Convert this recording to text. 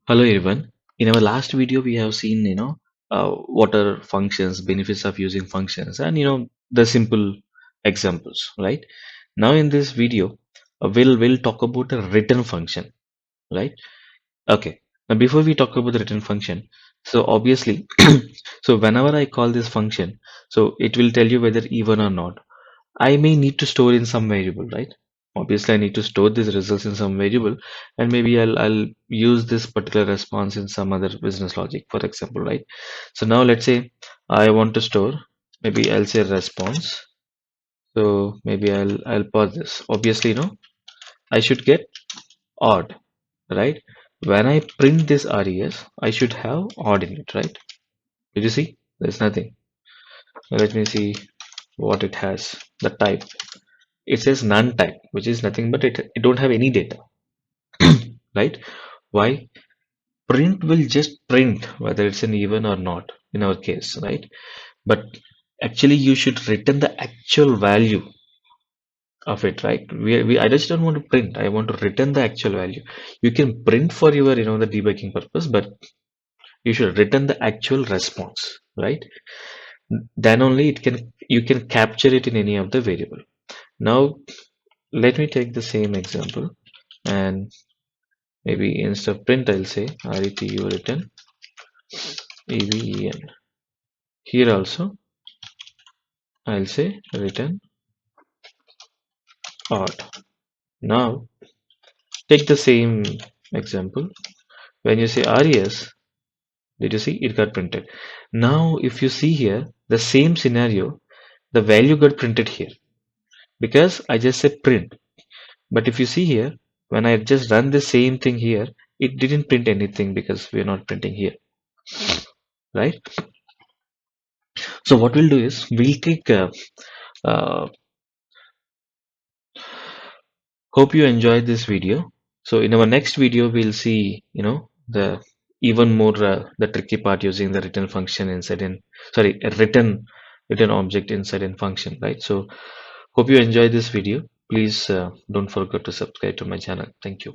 Hello everyone. In our last video, we have seen, what are functions, benefits of using functions, and the simple examples, right? Now in this video, we'll talk about a return function, right? Okay. Now before we talk about the return function, so obviously, so whenever I call this function, so it will tell you whether even or not. I may need to store in some variable, right? Obviously, I need to store these results in some variable, and maybe I'll use this particular response in some other business logic, for example, right? So now let's say I want to store, maybe I'll say response. So maybe I'll pause this. Obviously, I should get odd, right? When I print this res, I should have odd in it, right? Did you see? There's nothing. Now let me see what it has. The type. It says none type, which is nothing but it don't have any data, right? Why? Print will just print whether it's an even or not in our case, right? But actually you should return the actual value of it, right? I just don't want to print. I want to return the actual value. You can print for your, the debugging purpose, but you should return the actual response, right? Then only you can capture it in any of the variable. Now let me take the same example and maybe instead of print, I'll say retu return even. Here also, I'll say return odd. Now, take the same example. When you say res, did you see it got printed? Now, if you see here, the same scenario, the value got printed here because I just said print. But if you see here, when I just run the same thing here, it didn't print anything because we're not printing here, right? So what we'll do is we'll take uh, hope you enjoyed this video. So in our next video, we'll see, the even more the tricky part using the return function inside in, sorry, a return object inside in function, right? So hope you enjoyed this video. Please don't forget to subscribe to my channel. Thank you.